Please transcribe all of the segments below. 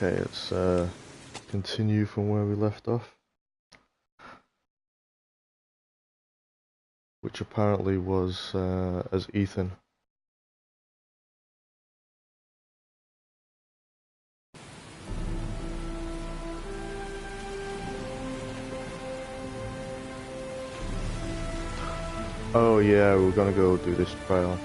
Okay, let's continue from where we left off. Which apparently was as Ethan. Oh yeah, we're gonna go do this trial.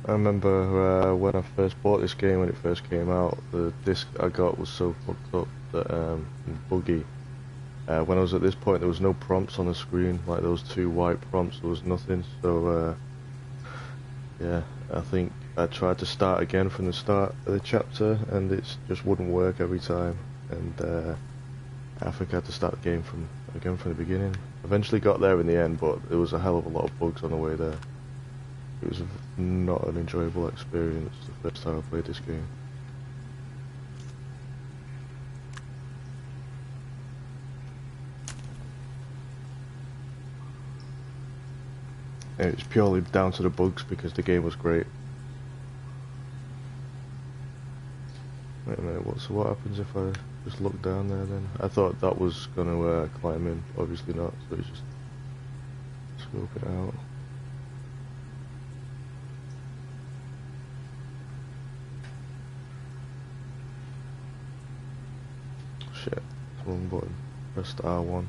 I remember when I first bought this game, when it first came out, the disc I got was so fucked up that buggy. When I was at this point, there was no prompts on the screen, like those two white prompts, there was nothing, so yeah, I think I tried to start again from the start of the chapter, and it just wouldn't work every time, and I think I had to start the game again from the beginning. Eventually got there in the end, but there was a hell of a lot of bugs on the way there. It was not an enjoyable experience the first time I played this game. And it's purely down to the bugs because the game was great. Wait a minute, so what happens if I just look down there then? I thought that was gonna climb in, obviously not, so it's just scope it out. Shit, wrong button. Press the R1.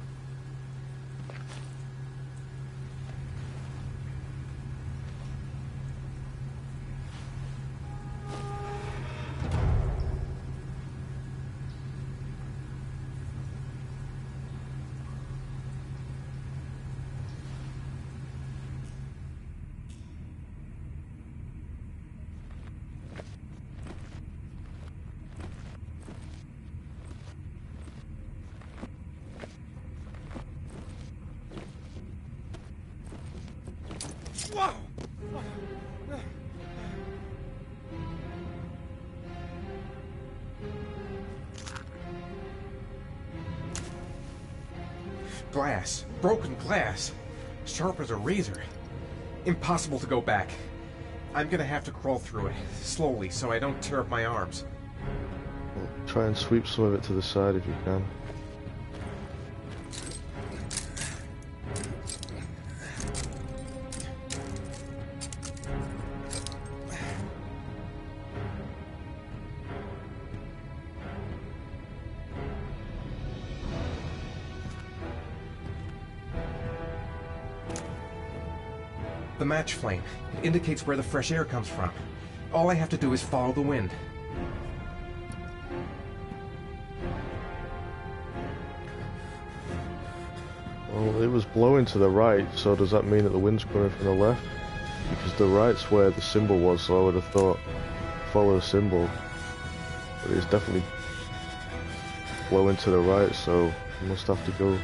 Glass. Broken glass. Sharp as a razor. Impossible to go back. I'm gonna have to crawl through it, slowly, so I don't tear up my arms. Well, try and sweep some of it to the side if you can. The match flame. It indicates where the fresh air comes from. All I have to do is follow the wind. Well, it was blowing to the right, so does that mean that the wind's coming from the left? Because the right's where the symbol was, so I would have thought follow the symbol. But it's definitely blowing to the right, so you must have to go.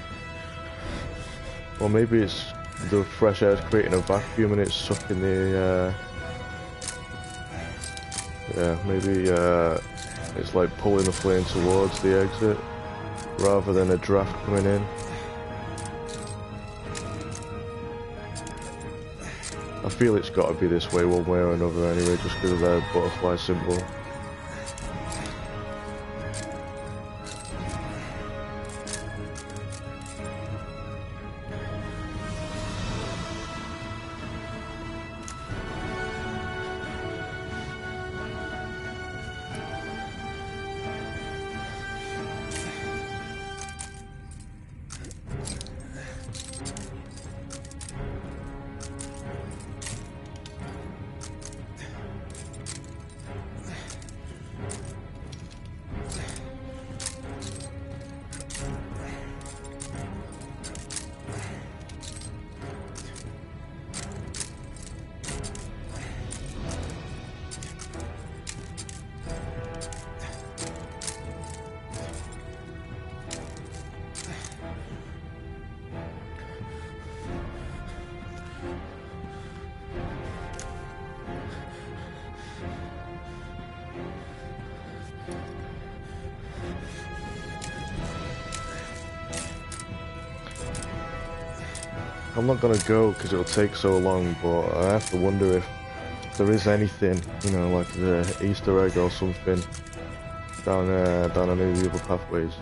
Or maybe it's the fresh air's creating a vacuum and it's sucking the, yeah, maybe it's like pulling the flame towards the exit rather than a draft coming in. I feel it's got to be this way one way or another anyway, just because of their butterfly symbol. I'm not gonna go because it'll take so long, but I have to wonder if there is anything, you know, like the Easter egg or something down any of the other pathways.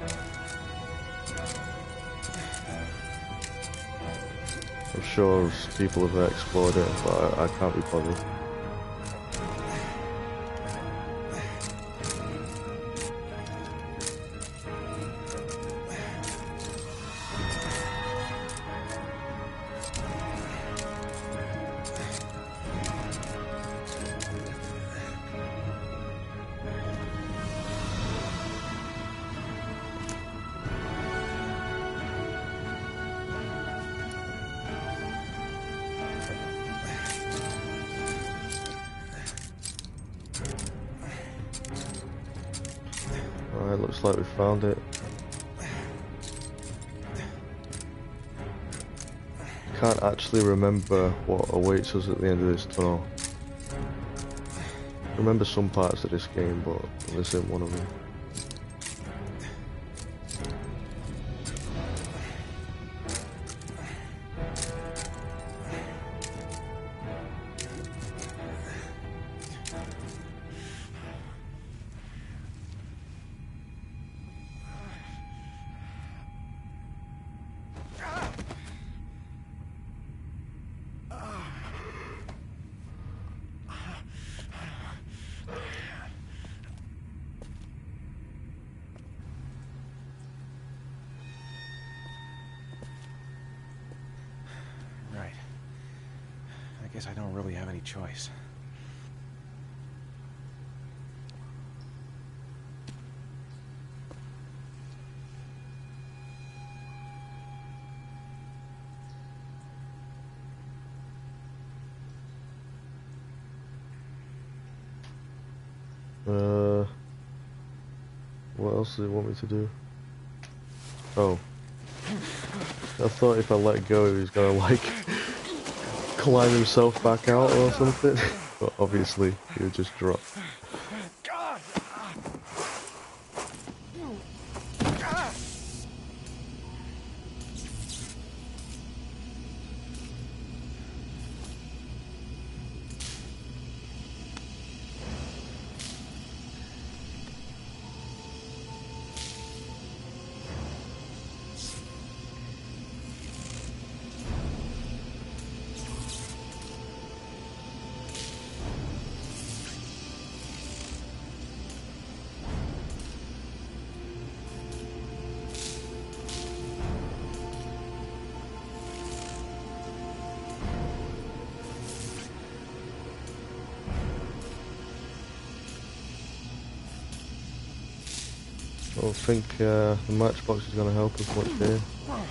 I'm sure people have explored it, but I can't be bothered. Alright, looks like we found it. Can't actually remember what awaits us at the end of this tunnel. I remember some parts of this game, but this isn't one of them. Right. I guess I don't really have any choice. What else do they want me to do? Oh. I thought if I let go he was gonna like climb himself back out or something. But obviously he would just drop. I don't think the matchbox is going to help us much here. I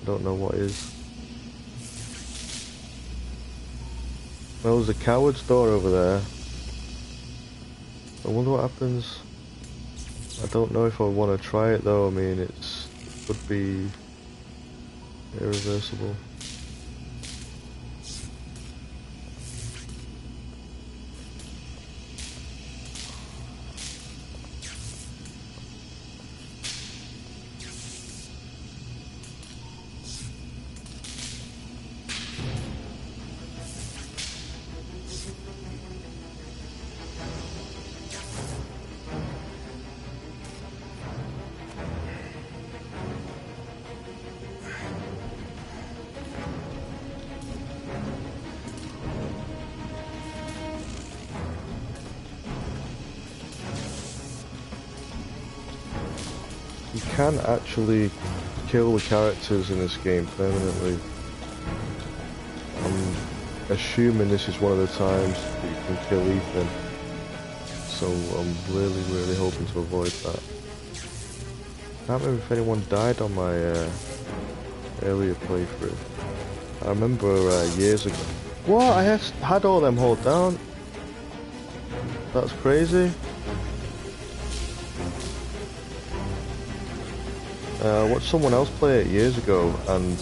don't know what is. Well, there's a coward's door over there. I wonder what happens. I don't know if I want to try it though. I mean, it could be irreversible. You can actually kill the characters in this game permanently. I'm assuming this is one of the times that you can kill Ethan. So I'm really hoping to avoid that. I can't remember if anyone died on my earlier playthrough. I remember years ago. What? I had all them hold down? That's crazy. I watched someone else play it years ago, and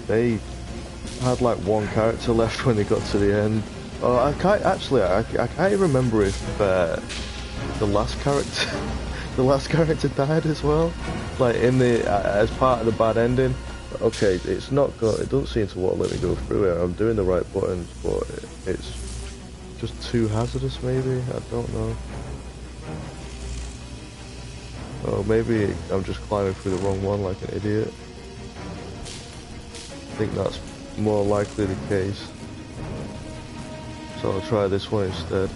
they had like one character left when they got to the end. Oh, I can't remember if the last character died as well, like in the as part of the bad ending. Okay, it's not got. It doesn't seem to want to let me go through it. I'm doing the right buttons, but it's just too hazardous. Maybe, I don't know. Oh, maybe I'm just climbing through the wrong one like an idiot. I think that's more likely the case. So I'll try this one instead.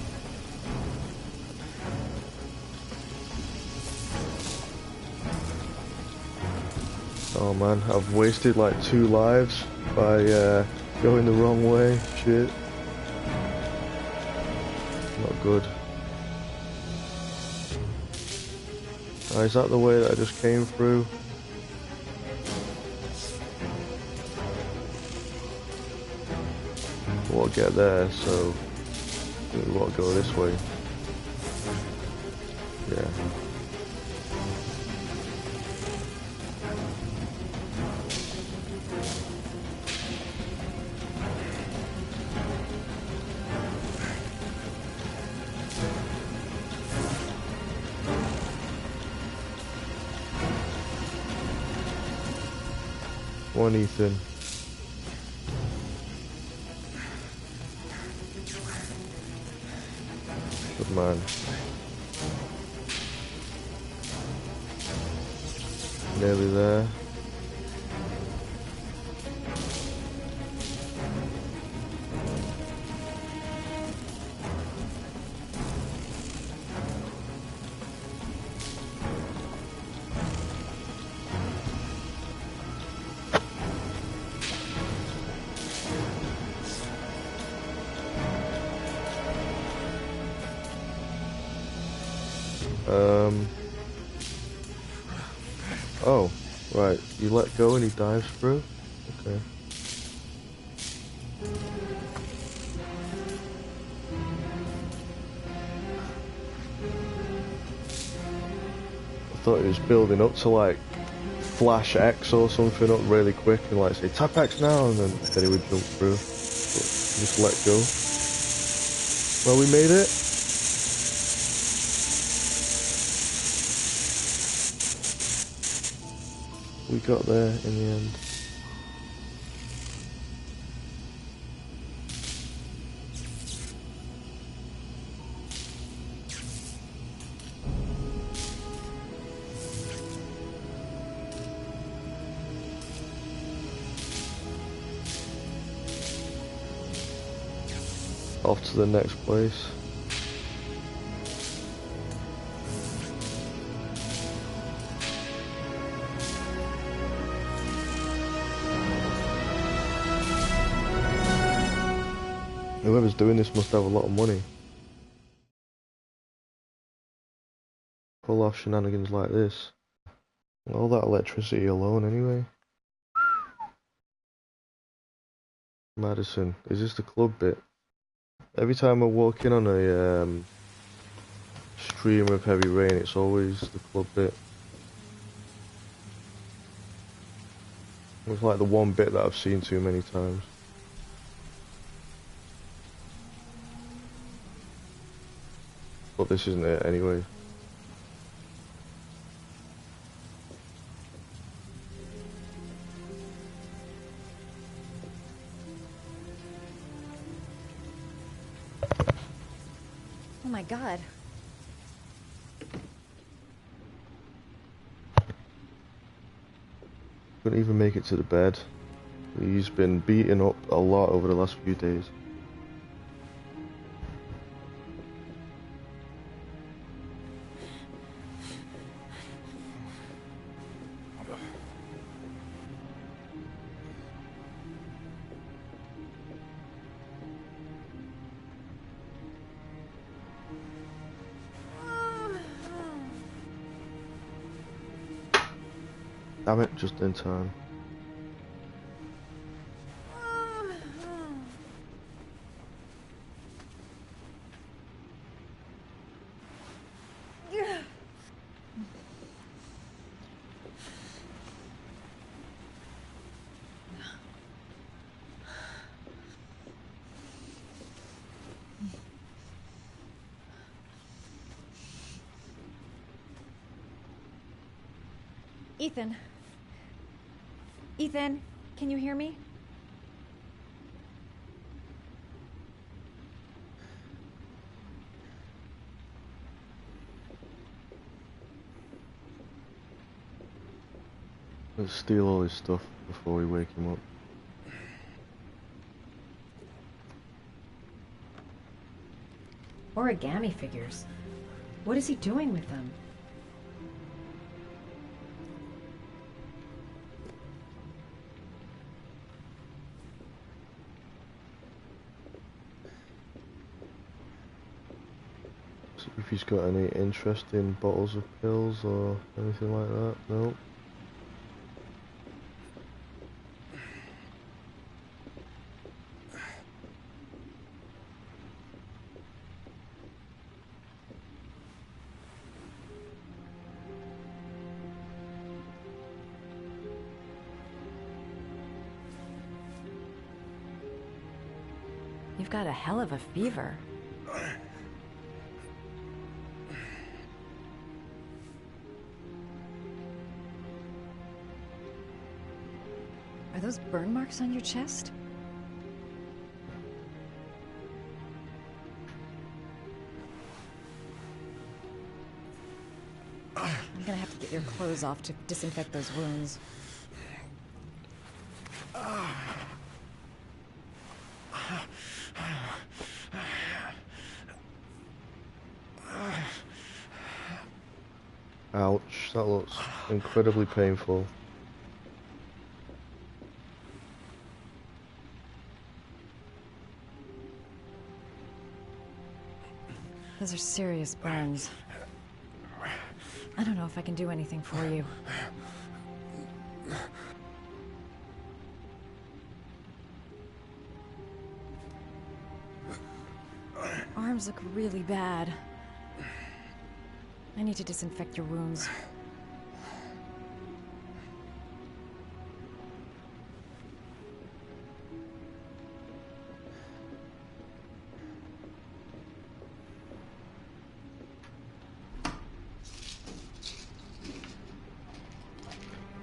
Oh man, I've wasted like 2 lives by going the wrong way. Shit. Not good. Is that the way that I just came through? We'll get there, so we want to go this way. Yeah. One Ethan. Good man. Nearly there. Oh, right. You let go and he dives through? Okay. I thought he was building up to like flash X or something up really quick and like say tap X now and then he would jump through. But just let go. Well, we made it. We got there in the end. Off to the next place. Whoever's doing this must have a lot of money. pull off shenanigans like this. All that electricity alone, anyway. Madison, is this the club bit? Every time I walk in on a stream of heavy rain, it's always the club bit. It's like the one bit that I've seen too many times. But this isn't it anyway. Oh my God. Couldn't even make it to the bed. He's been beaten up a lot over the last few days. Damn it, just in time. Ethan. Ethan, can you hear me? Let's steal all his stuff before we wake him up. Origami figures. What is he doing with them? See if he's got any interest in bottles of pills or anything like that. No. You've got a hell of a fever. Are those burn marks on your chest? I'm gonna have to get your clothes off to disinfect those wounds. Ouch, that looks incredibly painful. Those are serious burns. I don't know if I can do anything for you. Arms look really bad. I need to disinfect your wounds.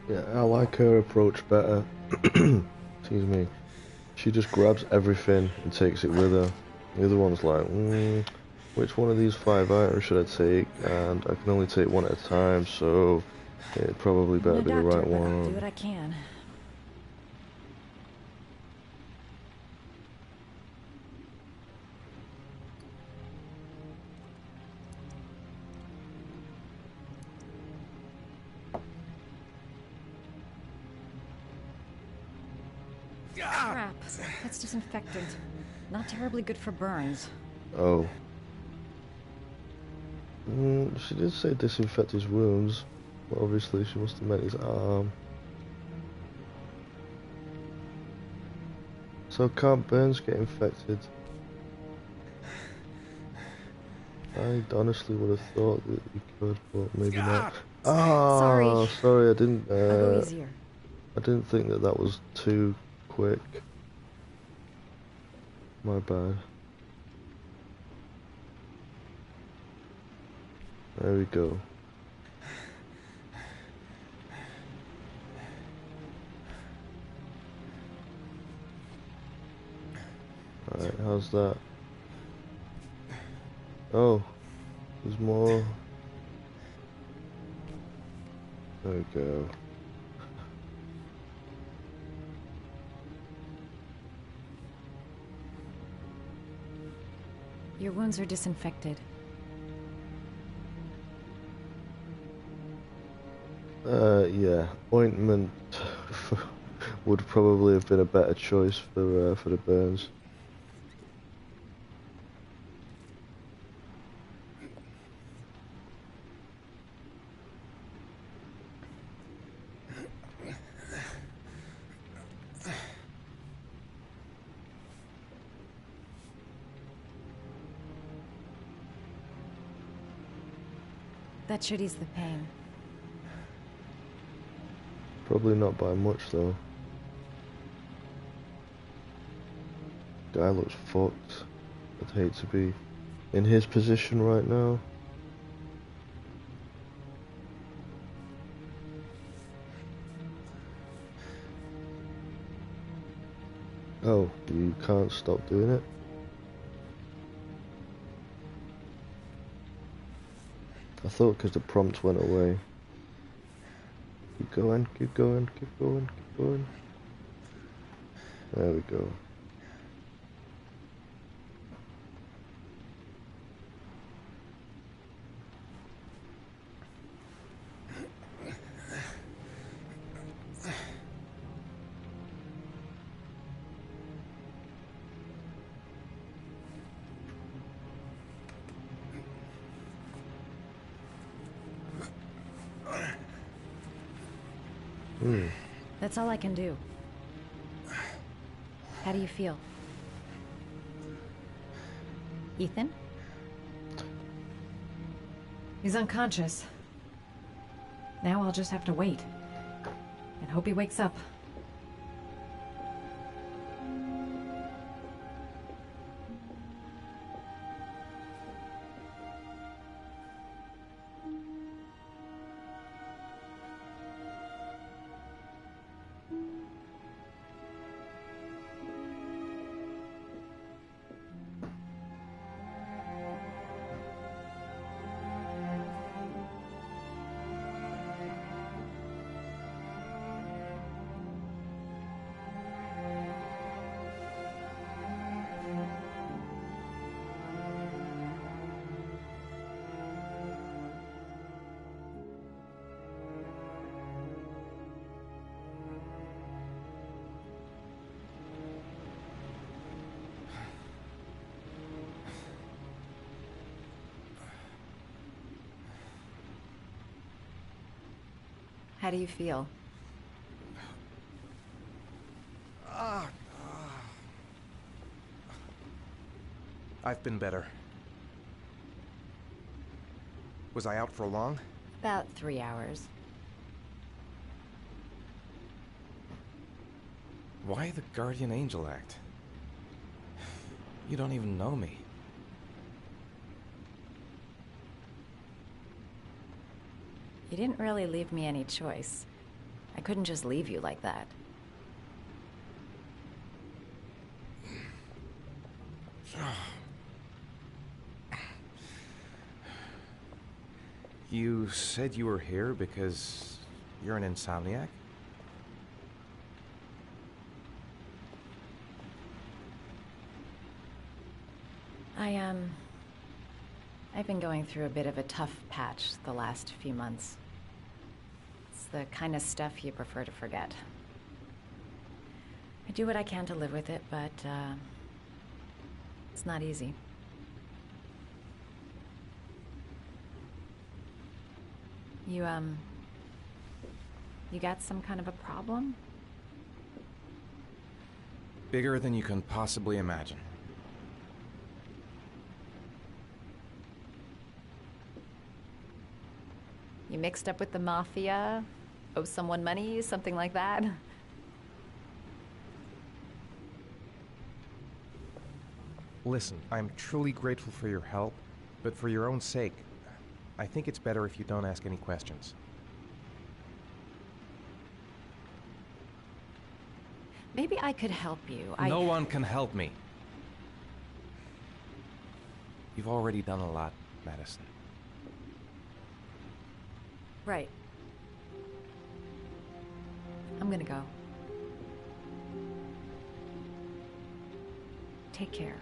Yeah, I like her approach better. Excuse me. She just grabs everything and takes it with her. The other one's like, which one of these 5 items should I take? And I can only take one at a time, so it probably better be the right I'll do one. what I can. Crap. That's disinfectant. Not terribly good for burns. Oh. She did say disinfect his wounds, but obviously she must have meant his arm. So can't burns get infected? I honestly would have thought that he could, but maybe not. Sorry. Oh, sorry, I didn't. I'll go easier. I didn't think that that was too quick. My bad. There we go. Alright, how's that? Oh, there's more. There we go. Your wounds are disinfected. Yeah, ointment would probably have been a better choice for the burns. That should ease the pain. Probably not by much though. Guy looks fucked. I'd hate to be in his position right now. Oh, you can't stop doing it? I thought because the prompt went away. Keep going, keep going, keep going, keep going. There we go. That's all I can do. How do you feel? Ethan? He's unconscious. Now I'll just have to wait. And hope he wakes up. How do you feel? I've been better. Was I out for long? About 3 hours. Why the guardian angel act? You don't even know me. You didn't really leave me any choice. I couldn't just leave you like that. You said you were here because you're an insomniac? I've been going through a bit of a tough patch the last few months. It's the kind of stuff you prefer to forget. I do what I can to live with it, but, it's not easy. You got some kind of a problem? Bigger than you can possibly imagine. You mixed up with the mafia? Owe someone money? Something like that? Listen, I'm truly grateful for your help, but for your own sake, I think it's better if you don't ask any questions. Maybe I could help you. No one can help me. You've already done a lot, Madison. Right. I'm gonna go. Take care.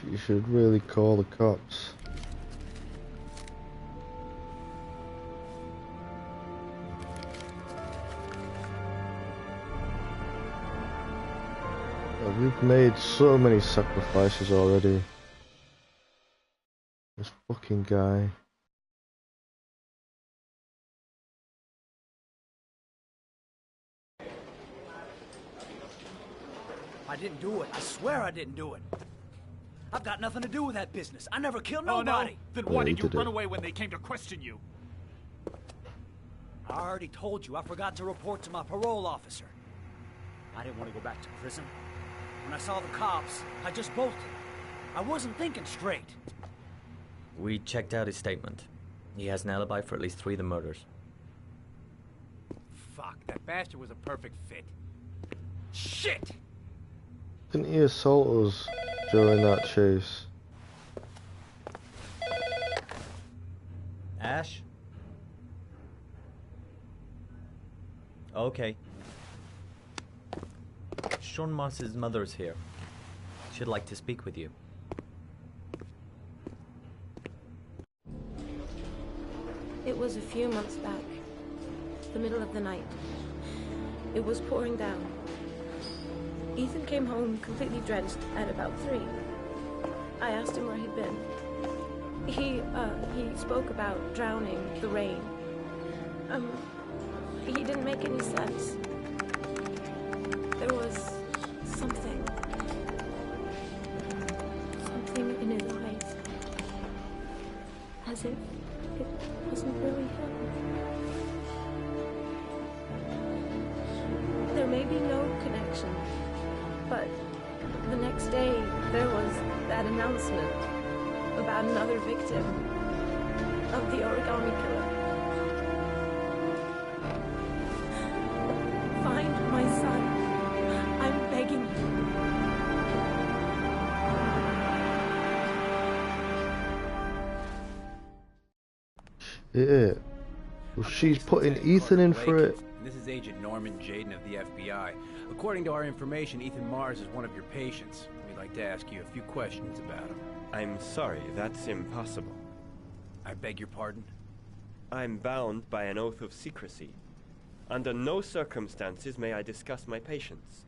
You should really call the cops. We've made so many sacrifices already. This fucking guy. I didn't do it. I swear I didn't do it. I've got nothing to do with that business. I never killed nobody. Oh, no? Then why did you run away when they came to question you? I already told you I forgot to report to my parole officer. I didn't want to go back to prison. When I saw the cops, I just bolted. I wasn't thinking straight. We checked out his statement. He has an alibi for at least 3 of the murders. Fuck, that bastard was a perfect fit. Shit! Didn't he assault us during that chase? Ash? Okay. Sean Moss's mother is here. She'd like to speak with you. It was a few months back. The middle of the night. It was pouring down. Ethan came home completely drenched at about 3. I asked him where he'd been. He spoke about drowning, the rain. He didn't make any sense. There was something in his eyes. As if it wasn't really him. There may be no connection, but the next day there was that announcement about another victim of the Origami killer. Find my son. I'm begging you. Yeah. Well, she's putting Ethan in for it. This is Agent Norman Jaden of the FBI. According to our information, Ethan Mars is one of your patients. We'd like to ask you a few questions about him. I'm sorry, that's impossible. I beg your pardon? I'm bound by an oath of secrecy. Under no circumstances may I discuss my patients.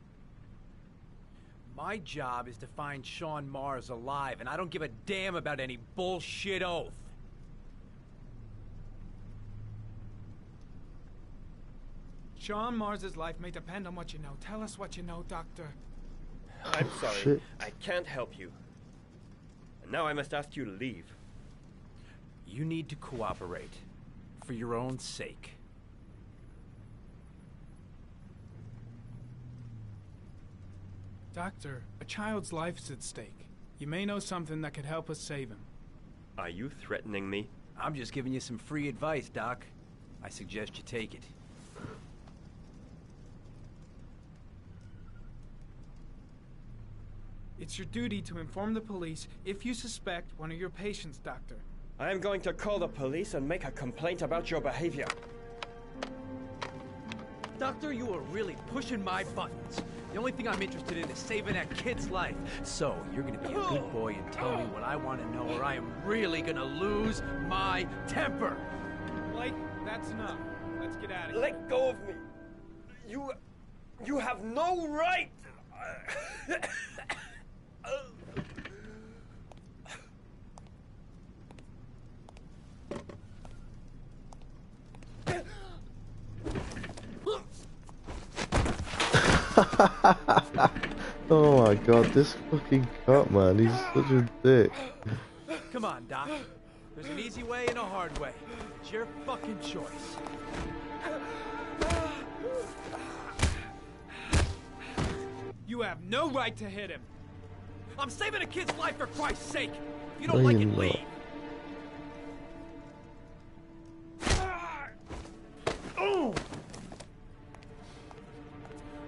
My job is to find Sean Mars alive, and I don't give a damn about any bullshit oath. Sean Mars's life may depend on what you know. Tell us what you know, Doctor. I'm sorry. Shit. I can't help you. And now I must ask you to leave. You need to cooperate. For your own sake. Doctor, a child's life is at stake. You may know something that could help us save him. Are you threatening me? I'm just giving you some free advice, Doc. I suggest you take it. It's your duty to inform the police if you suspect one of your patients, Doctor. I am going to call the police and make a complaint about your behavior. Doctor, you are really pushing my buttons. The only thing I'm interested in is saving that kid's life. So, you're gonna be a good boy and tell me what I want to know, or I am really gonna lose my temper. Blake, that's enough. Let's get out of here. Let go of me. You have no right. Oh my god, this fucking cop, man, he's such a dick. Come on, Doc. There's an easy way and a hard way. It's your fucking choice. You have no right to hit him. I'm saving a kid's life for Christ's sake. If you don't like it, leave.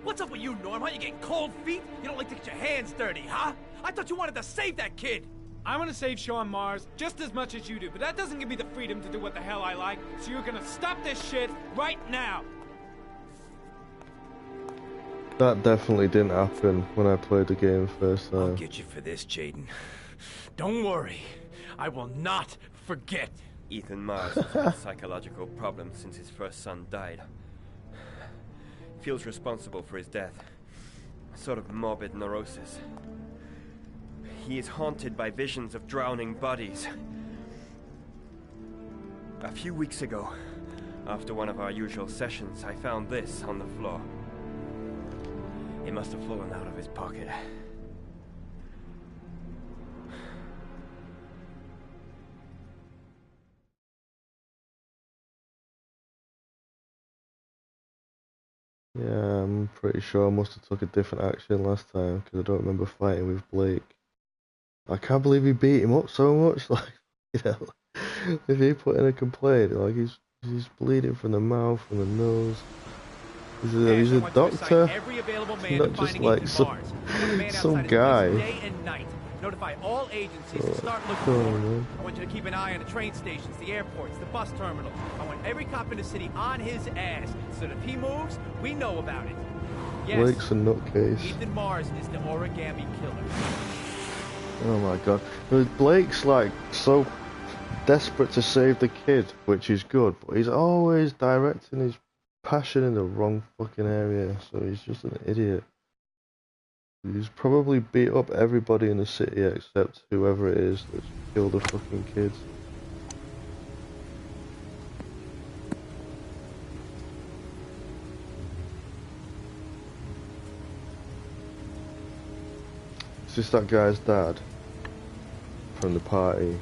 What's up with you, Norm? Huh? You getting cold feet? You don't like to get your hands dirty, huh? I thought you wanted to save that kid. I want to save Sean Mars just as much as you do, but that doesn't give me the freedom to do what the hell I like, so you're gonna stop this shit right now! That definitely didn't happen when I played the game first time. I'll get you for this, Jaden. Don't worry. I will not forget. Ethan Mars has had psychological problems since his first son died. Feels responsible for his death. A sort of morbid neurosis. He is haunted by visions of drowning bodies. A few weeks ago, after one of our usual sessions, I found this on the floor. It must have fallen out of his pocket. Yeah, I'm pretty sure I must have took a different action last time, because I don't remember fighting with Blake. I can't believe he beat him up so much, like, you know, if he put in a complaint, like, he's bleeding from the mouth, from the nose. He's a doctor, not just like some guy. Notify all agencies and start looking for him. I want you to keep an eye on the train stations, the airports, the bus terminal. I want every cop in the city on his ass, so that if he moves, we know about it. Yes, Blake's a nutcase. Ethan Mars is the Origami killer. Oh my god. Blake's like so desperate to save the kid, which is good, but he's always directing his passion in the wrong fucking area, so he's just an idiot. He's probably beat up everybody in the city except whoever it is that's killed the fucking kids. It's just that guy's dad from the party.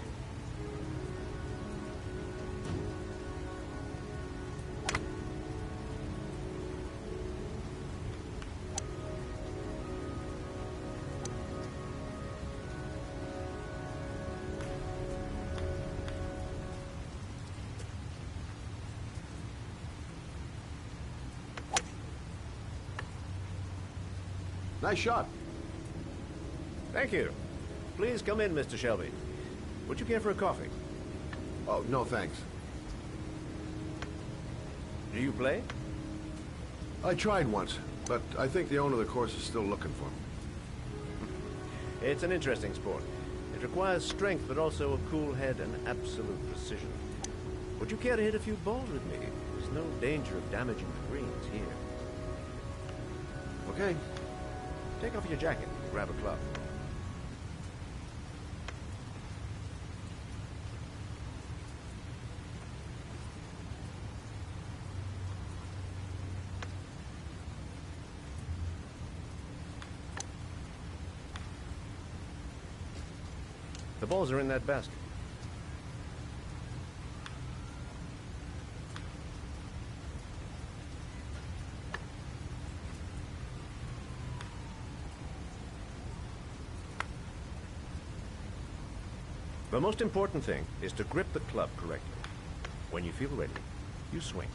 Nice shot. Thank you. Please come in, Mr. Shelby. Would you care for a coffee? Oh, no thanks. Do you play? I tried once, but I think the owner of the course is still looking for me. It's an interesting sport. It requires strength, but also a cool head and absolute precision. Would you care to hit a few balls with me? There's no danger of damaging the greens here. Okay. Take off your jacket and grab a club. The balls are in that basket. The most important thing is to grip the club correctly. When you feel ready, you swing.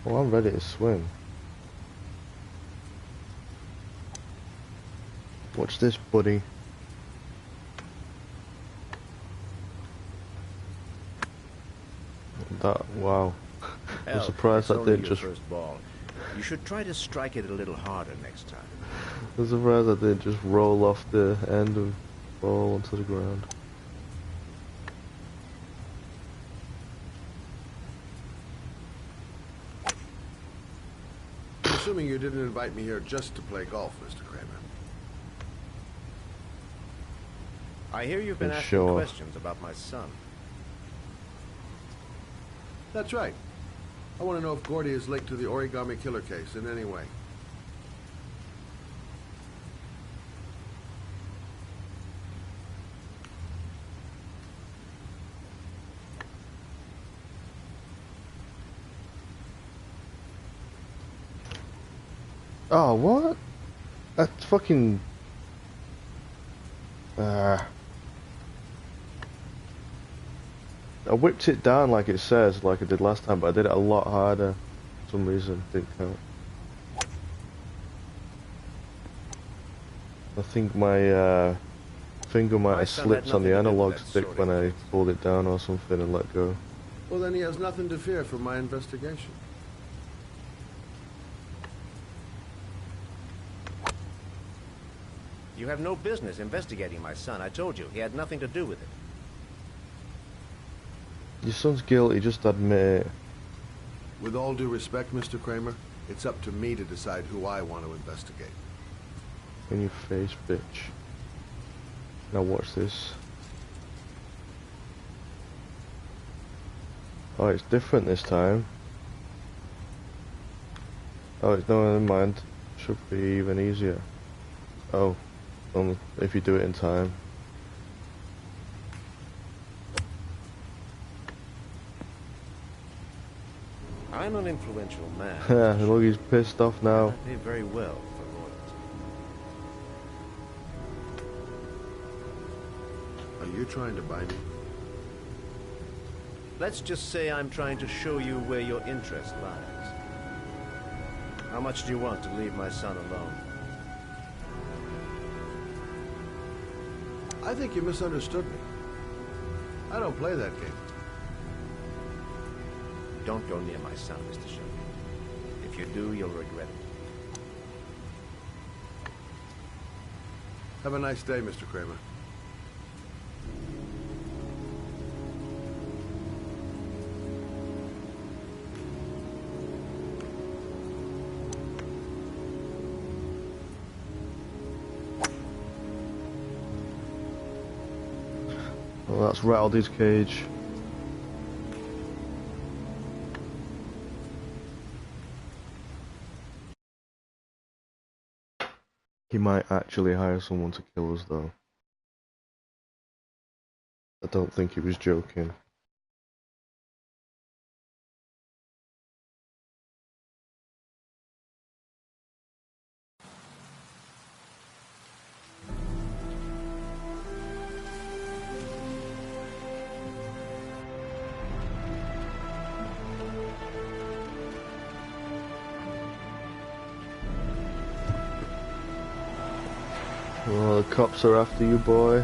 Well, I'm ready to swing. Watch this, buddy. Wow. I'm surprised that didn't just... First ball. You should try to strike it a little harder next time. I'm surprised that didn't just roll off the end of ball onto the ground. assuming you didn't invite me here just to play golf, Mr. Kramer. I hear you've been asking questions about my son. That's right. I want to know if Gordy is linked to the Origami killer case in any way. Oh, what? That's fucking... I whipped it down like it says, like I did last time, but I did it a lot harder. For some reason, didn't count. I think my finger might have slipped on the analog stick when I pulled it down or something and let go. Well, then he has nothing to fear from my investigation. You have no business investigating my son. I told you, he had nothing to do with it. Your son's guilty, just admit it. With all due respect, Mr. Kramer, it's up to me to decide who I want to investigate. In your face, bitch. Now watch this. Oh, it's different this time. Oh, it's no, never mind. Should be even easier. Oh, only if you do it in time. I'm an influential man. Look, he's pissed off now. I pay very well for loyalty. Are you trying to buy me? Let's just say I'm trying to show you where your interest lies. How much do you want to leave my son alone? I think you misunderstood me. I don't play that game. Don't go near my son, Mr. Shelby. If you do, you'll regret it. Have a nice day, Mr. Kramer. Well, that's rattled his cage. He might actually hire someone to kill us, though. I don't think he was joking. Oh, the cops are after you, boy.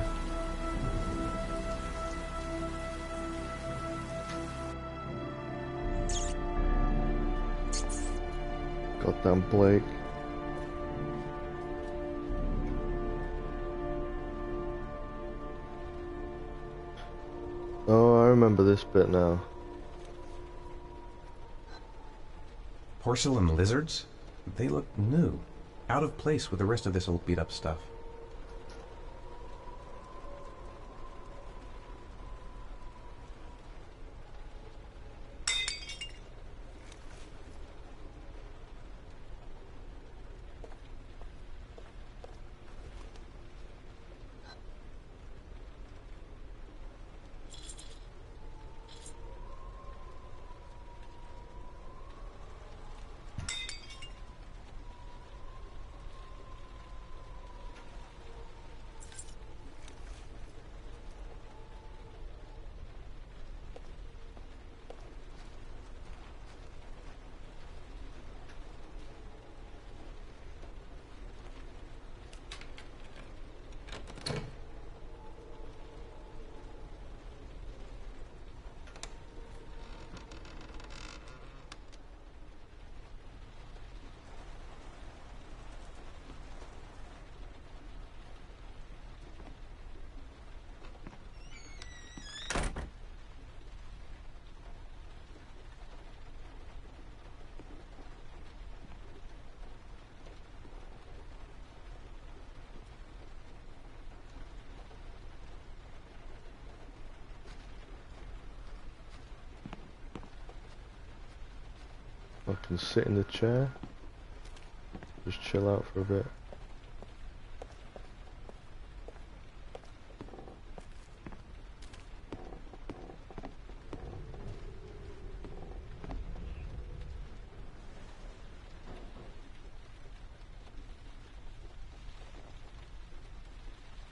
Goddamn Blake. Oh, I remember this bit now. Porcelain lizards? They look new. Out of place with the rest of this old beat-up stuff. I can sit in the chair. Just chill out for a bit.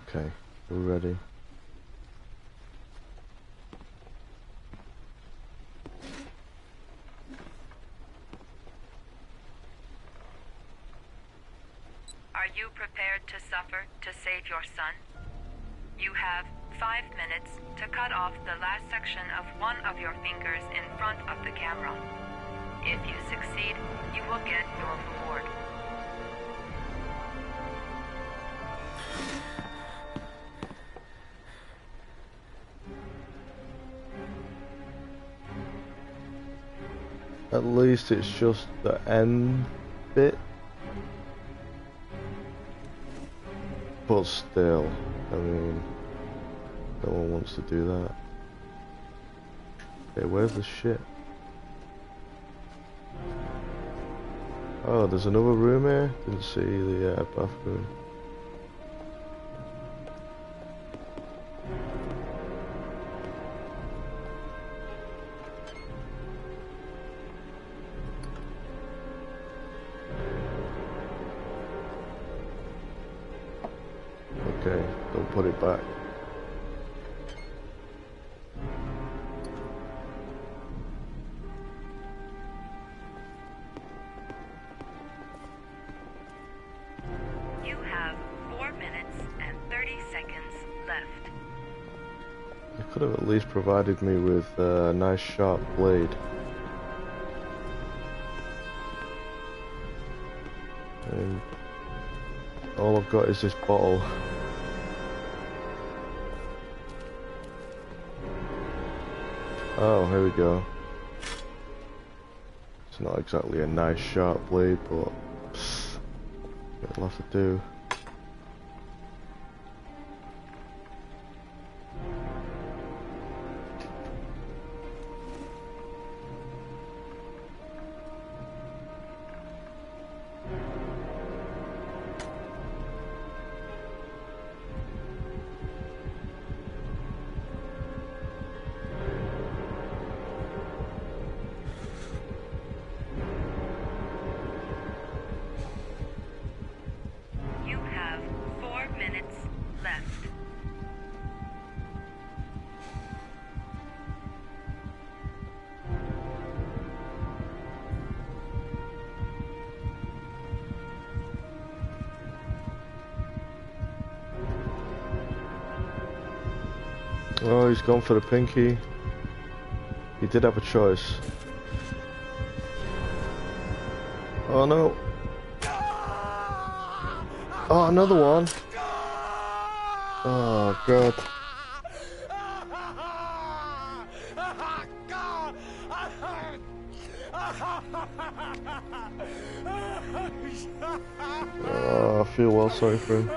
Okay, we're ready. Are you prepared to suffer to save your son? You have 5 minutes to cut off the last section of one of your fingers in front of the camera. If you succeed, you will get your reward. At least it's just the end bit. But still, I mean, no one wants to do that. Okay, where's the shit? Oh, there's another room here. Didn't see the bathroom. Okay, don't put it back. You have 4 minutes and 30 seconds left. They could have at least provided me with a nice sharp blade. And all I've got is this bottle. Oh, here we go. It's not exactly a nice sharp blade, but it'll have to do. You have 4 minutes left. Oh, he's gone for the pinky. He did have a choice. Oh no. Oh, another one. Oh god. Oh, I feel well sorry for him.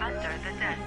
Under the desk.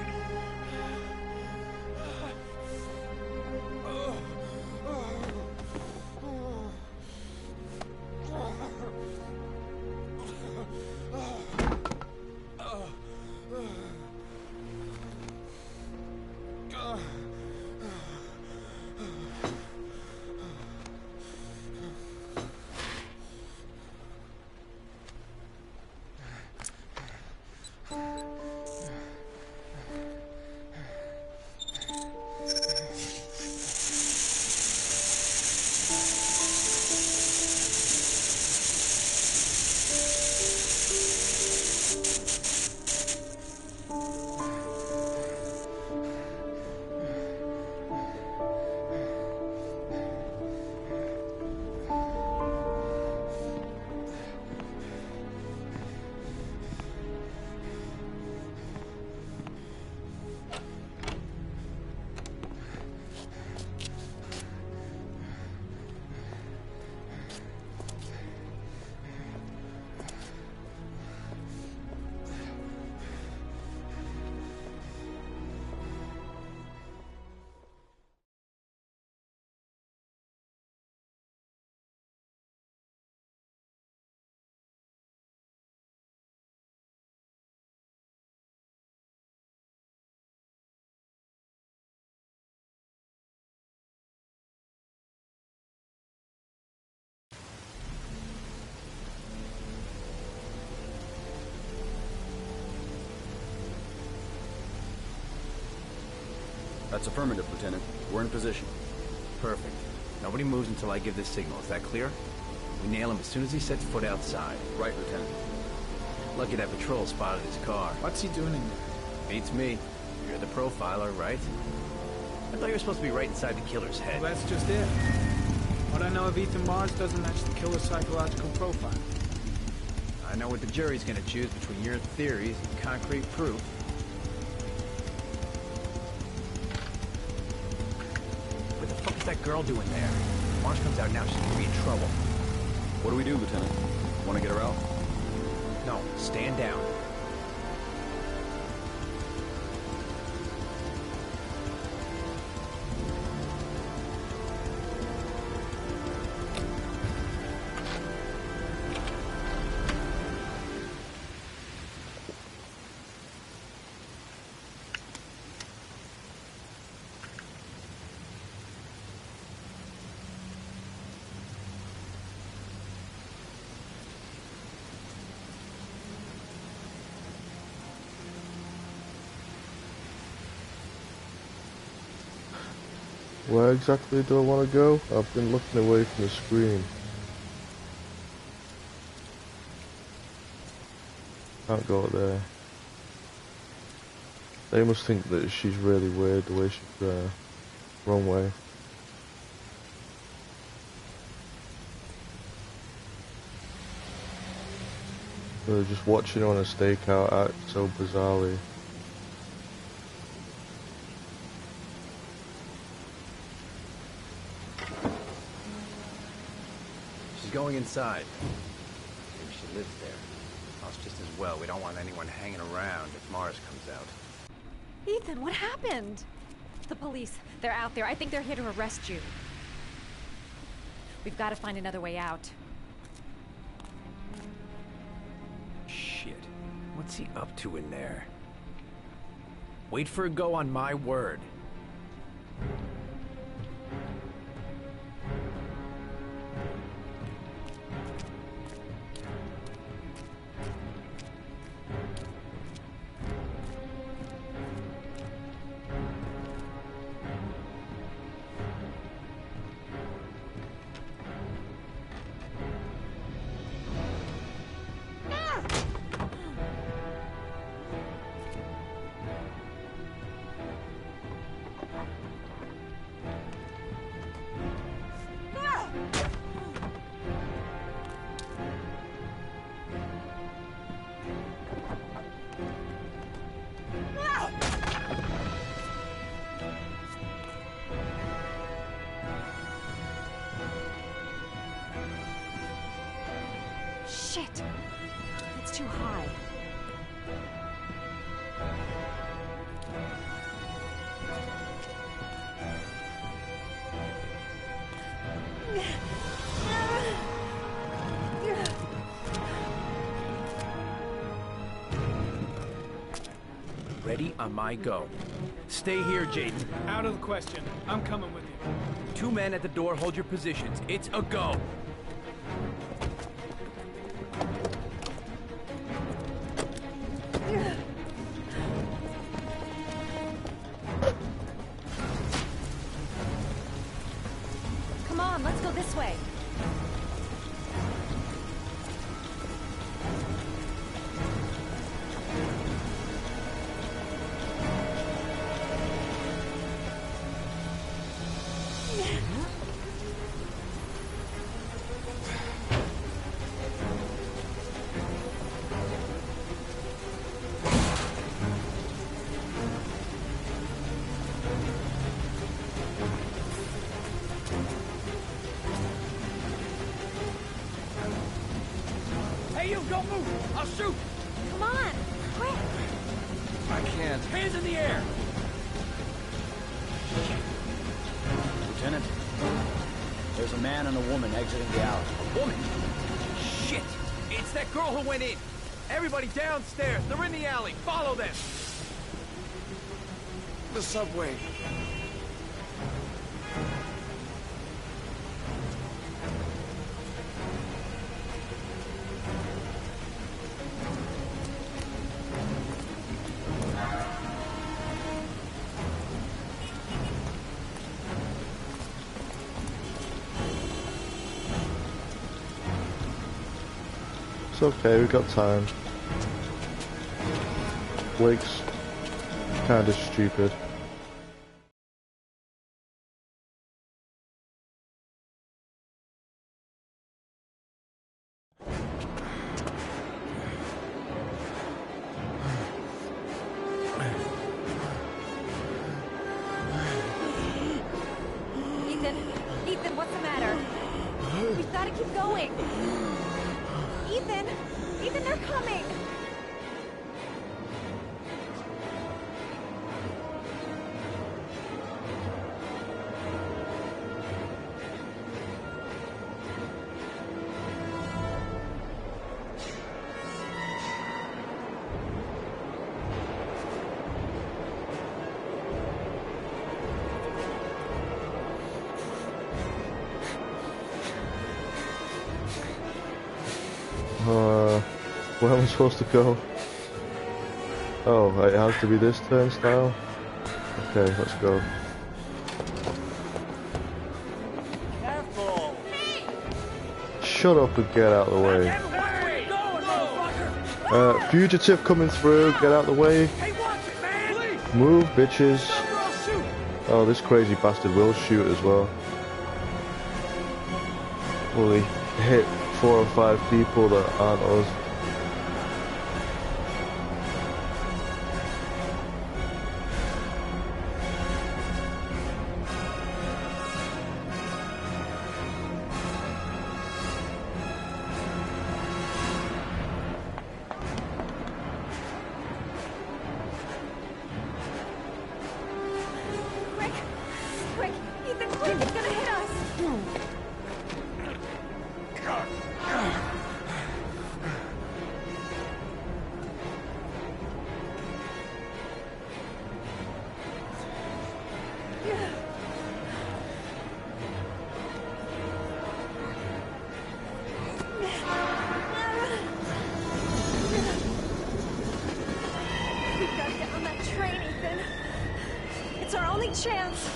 That's affirmative, Lieutenant. We're in position. Perfect. Nobody moves until I give this signal. Is that clear? We nail him as soon as he sets foot outside. Right, Lieutenant. Lucky that patrol spotted his car. What's he doing in there? Beats me. You're the profiler, right? I thought you were supposed to be right inside the killer's head. Well, that's just it. What I know of Ethan Mars doesn't match the killer's psychological profile. I know what the jury's gonna choose between your theories and concrete proof. What the fuck is that girl doing there? If Mars comes out now, she's gonna be in trouble. What do we do, Lieutenant? Want to get her out? No, stand down. Where exactly do I want to go? I've been looking away from the screen. Can't go there. They must think that she's really weird the way she's there. Wrong way. They're just watching her on a stakeout act so bizarrely. She's going inside. Maybe she lives there. Well, it's just as well. We don't want anyone hanging around if Mars comes out. Ethan, what happened? The police. They're out there. I think they're here to arrest you. We've got to find another way out. Shit. What's he up to in there? Wait for a go on my word. Shit! It's too high. Ready on my go. Stay here, Jaden. Out of the question. I'm coming with you. 2 men at the door, hold your positions. It's a go. Come on, let's go this way. Hey, you, don't move! I'll shoot! Come on, quick! I can't. Hands in the air! Lieutenant, there's a man and a woman exiting the alley. Woman! Shit! It's that girl who went in! Everybody downstairs! They're in the alley! Follow them! The subway. It's okay, we've got time. Blake's kinda stupid. Ethan, what's the matter? We've got to keep going. Ethan, they're coming. Where am I supposed to go? Oh, it has to be this turnstile? Okay, let's go. Careful! Shut up and get out of the way. Fugitive coming through, get out of the way. Move, bitches. Oh, this crazy bastard will shoot as well. Will he hit 4 or 5 people that aren't us? Quick, Ethan, quick, it's gonna hit us. We've got to get on that train, Ethan. It's our only chance.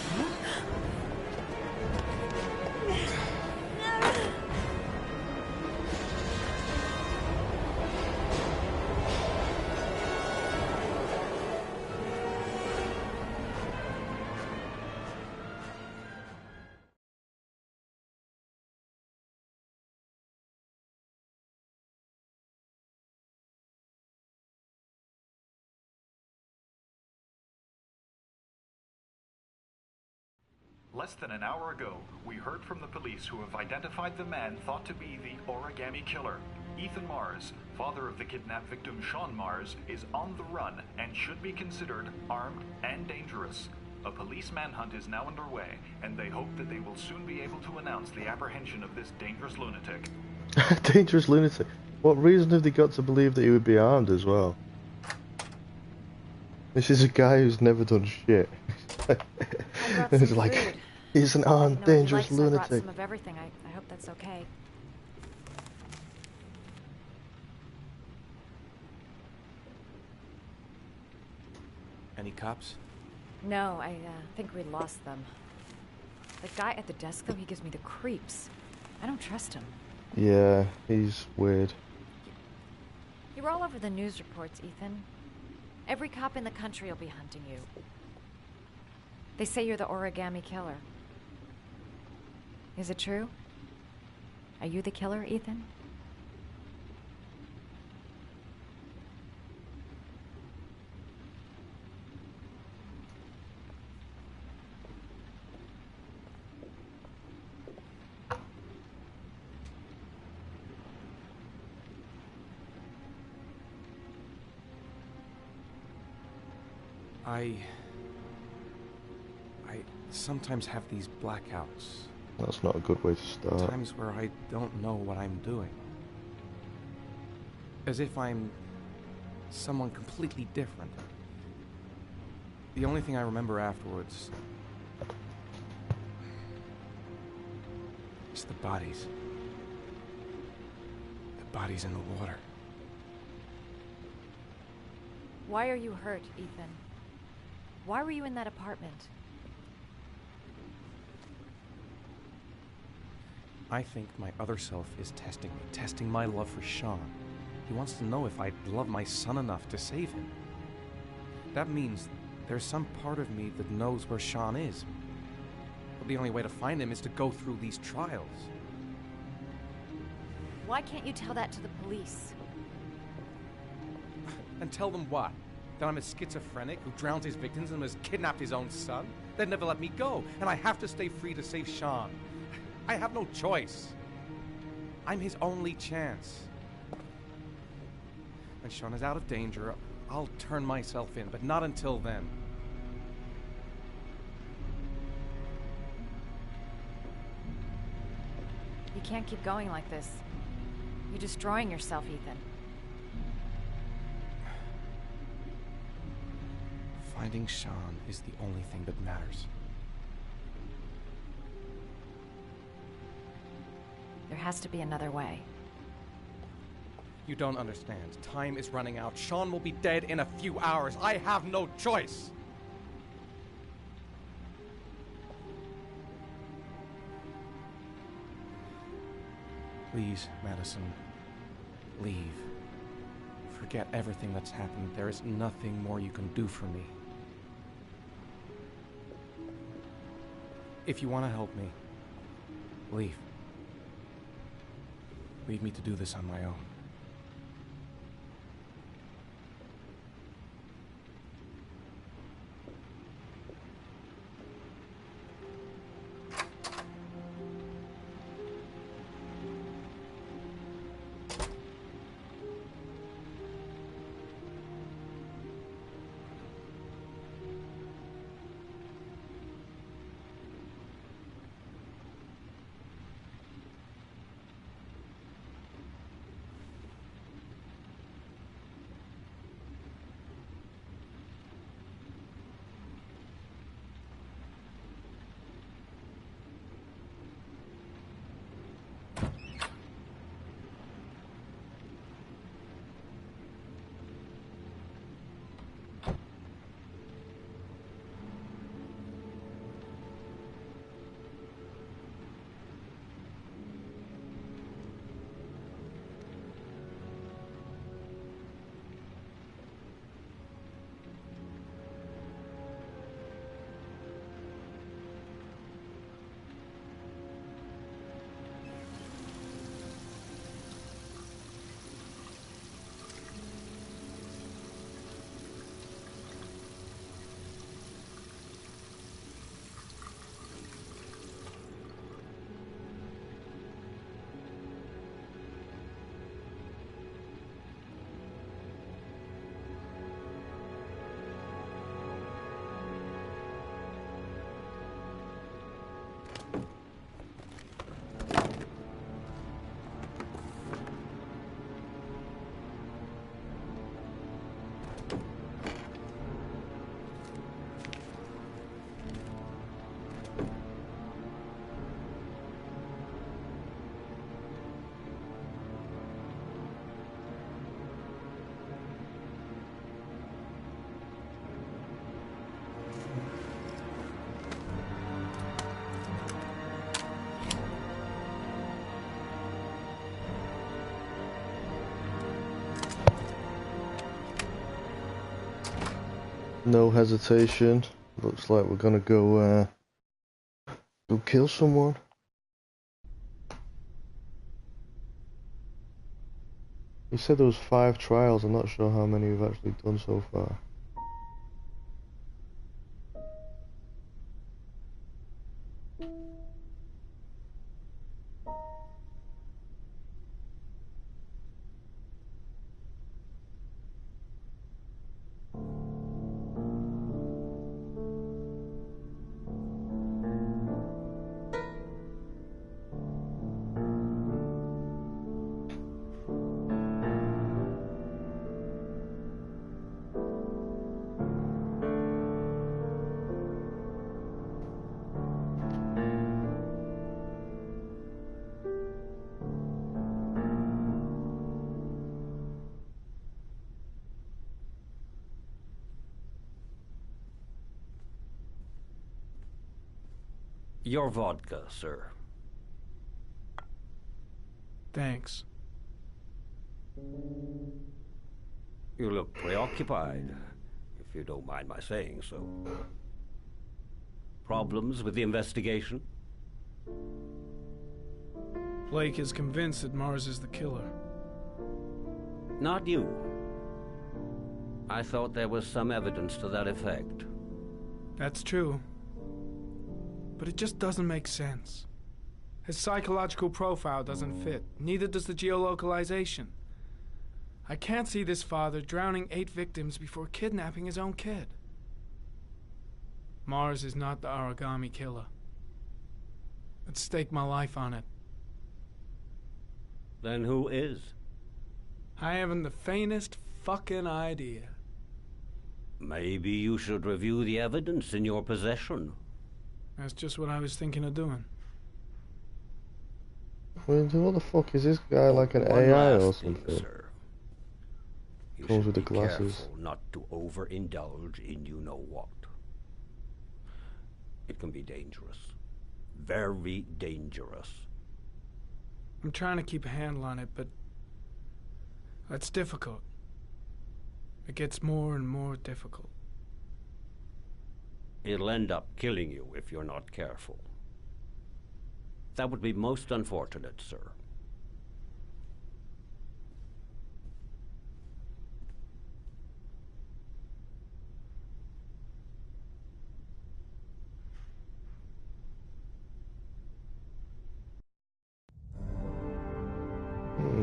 Less than an hour ago, we heard from the police who have identified the man thought to be the Origami killer. Ethan Mars, father of the kidnapped victim Sean Mars, is on the run and should be considered armed and dangerous. A police manhunt is now underway, and they hope that they will soon be able to announce the apprehension of this dangerous lunatic. Dangerous lunatic? What reason have they got to believe that he would be armed as well? This is a guy who's never done shit. It's like, food. he's an armed, dangerous lunatic. I brought some of everything. I hope that's okay. Any cops? No, I think we lost them. The guy at the desk, though, he gives me the creeps. I don't trust him. Yeah, he's weird. You're all over the news reports, Ethan. Every cop in the country will be hunting you. They say you're the Origami killer. Is it true? Are you the killer, Ethan? I sometimes have these blackouts. That's not a good way to start. Times where I don't know what I'm doing. As if I'm someone completely different. The only thing I remember afterwards is the bodies. The bodies in the water. Why are you hurt, Ethan? Why were you in that apartment? I think my other self is testing me, testing my love for Sean. He wants to know if I love my son enough to save him. That means there's some part of me that knows where Sean is. But the only way to find him is to go through these trials. Why can't you tell that to the police? And tell them what? That I'm a schizophrenic who drowns his victims and has kidnapped his own son? They'd never let me go, and I have to stay free to save Sean. I have no choice. I'm his only chance. When Sean is out of danger, I'll turn myself in, but not until then. You can't keep going like this. You're destroying yourself, Ethan. Finding Sean is the only thing that matters. There has to be another way. You don't understand. Time is running out. Sean will be dead in a few hours. I have no choice. Please, Madison, leave. Forget everything that's happened. There is nothing more you can do for me. If you want to help me, leave. Leave me to do this on my own. No hesitation. Looks like we're gonna go kill someone. He said there was 5 trials. I'm not sure how many we've actually done so far. Your vodka, sir. Thanks. You look preoccupied, if you don't mind my saying so. Problems with the investigation? Blake is convinced that Mars is the killer. Not you. I thought there was some evidence to that effect. That's true. But it just doesn't make sense. His psychological profile doesn't fit. Neither does the geolocalization. I can't see this father drowning 8 victims before kidnapping his own kid. Mars is not the Origami killer. I'd stake my life on it. Then who is? I haven't the faintest fucking idea. Maybe you should review the evidence in your possession. That's just what I was thinking of doing. What the fuck is this guy, like an One AI or last something? thing, sir. You Comes should with the be glasses. careful not to overindulge in you-know-what. It can be dangerous. Very dangerous. I'm trying to keep a handle on it, but that's difficult. It gets more and more difficult. It'll end up killing you if you're not careful. That would be most unfortunate, sir.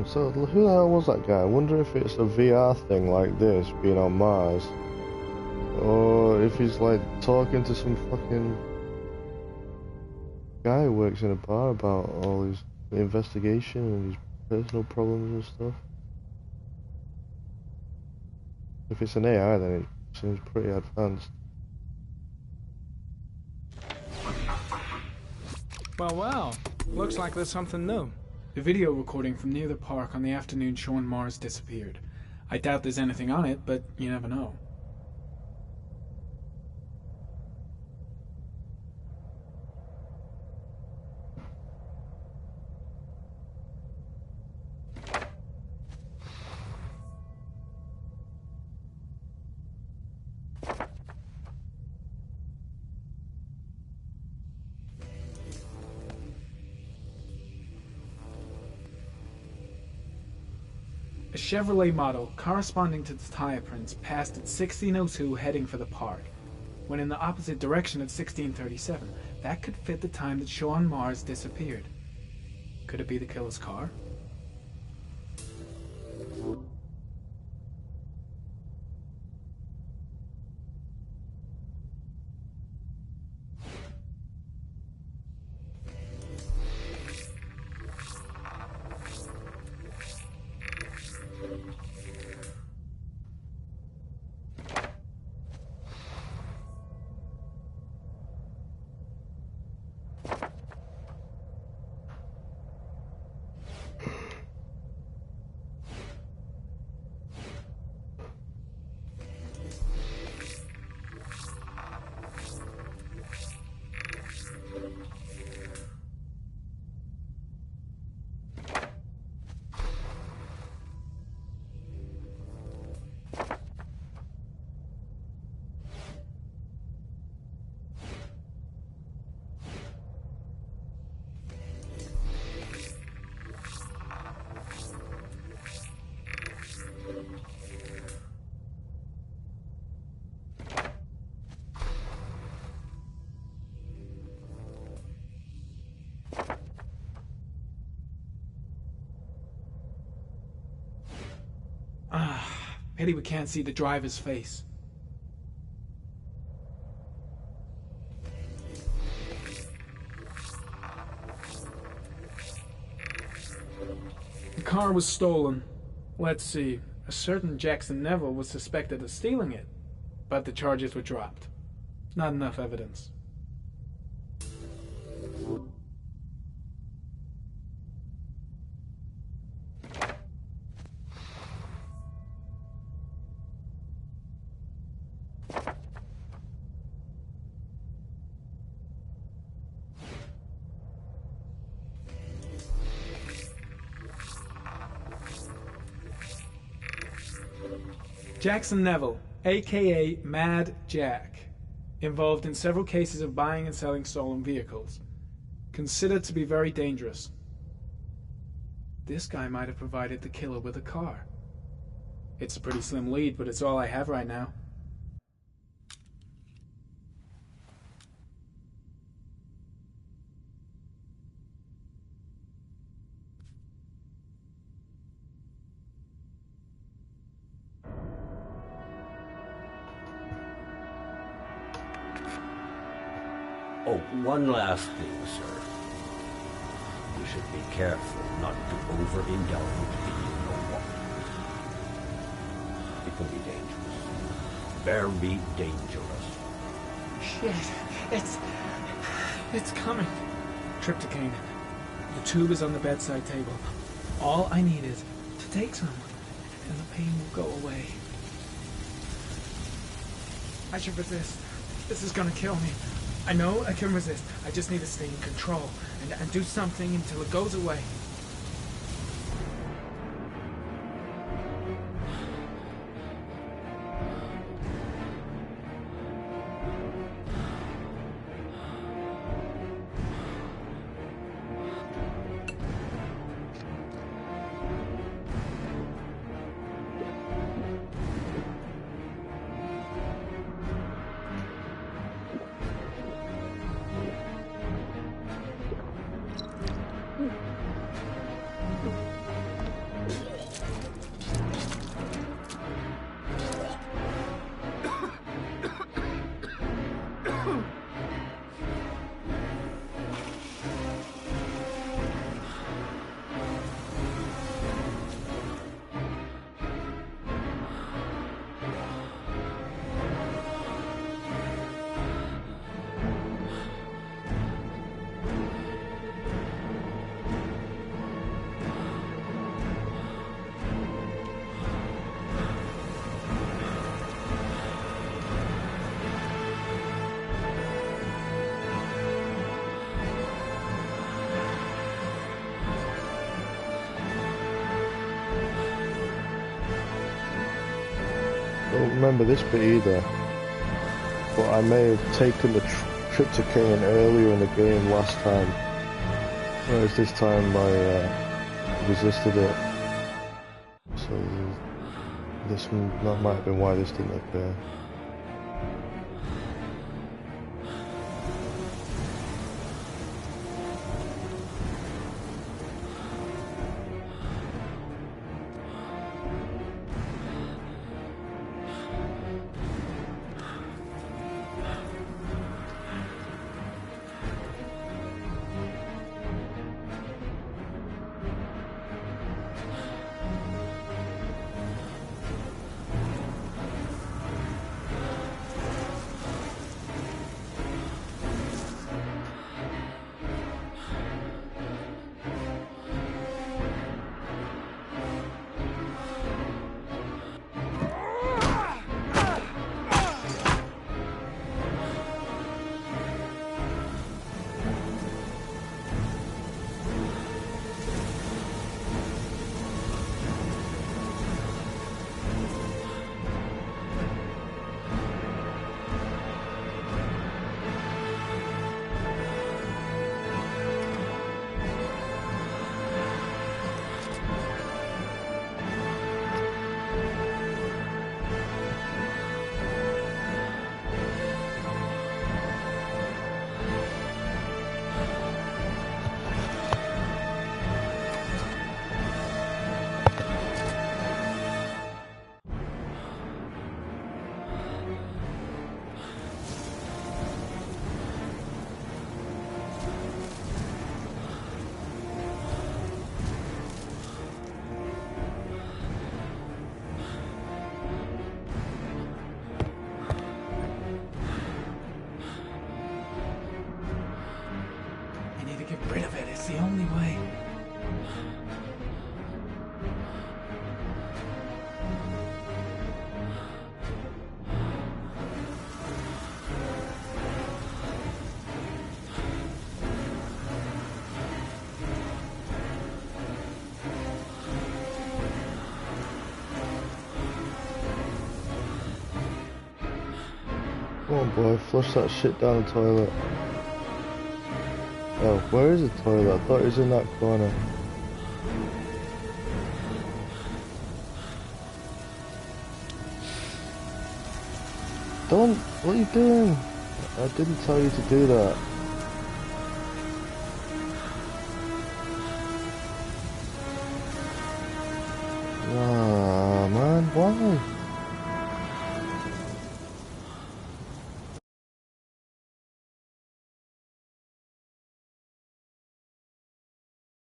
So who the hell was that guy? I wonder if it's a VR thing like this, being on Mars, or if he's like talking to some fucking guy who works in a bar about all his investigation and his personal problems and stuff. If it's an AI, then it seems pretty advanced. Well, looks like there's something new. The video recording from near the park on the afternoon Sean Mars disappeared. I doubt there's anything on it, but you never know. A Chevrolet model corresponding to the tire prints passed at 16:02 heading for the park, when in the opposite direction at 16:37. That could fit the time that Sean Mars disappeared. Could it be the killer's car? Pity we can't see the driver's face. The car was stolen. Let's see. A certain Jackson Neville was suspected of stealing it, but the charges were dropped. Not enough evidence. Jackson Neville, a.k.a. Mad Jack. Involved in several cases of buying and selling stolen vehicles. Considered to be very dangerous. This guy might have provided the killer with a car. It's a pretty slim lead, but it's all I have right now. Oh, one last thing, sir. You should be careful not to overindulge in you-know-what. It can be dangerous. Very dangerous. Shit. It's coming. Trypticane. The tube is on the bedside table. All I need is to take some, and the pain will go away. I should resist. This is gonna kill me. I know I can resist. I just need to stay in control and do something until it goes away. Don't remember this bit either, but I may have taken the trypticane earlier in the game last time, whereas this time I resisted it. So that might have been why this didn't appear. The only way. on, boy, flush that shit down the toilet. Oh, where is the toilet? I thought it was in that corner. Don't, what are you doing? I didn't tell you to do that. Ah, man, why?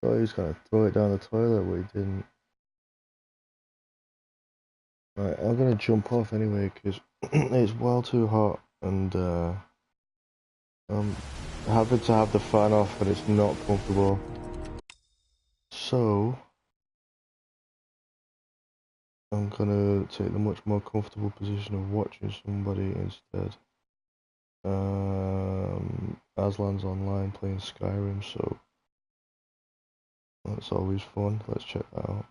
Oh, he was gonna throw it down the toilet, but he didn't. Right, I'm gonna jump off anyway, because it's well too hot, and I'm having to have the fan off, and it's not comfortable. So, I'm gonna take the much more comfortable position of watching somebody instead. Aslan's online playing Skyrim, so that's always fun. Let's check that out.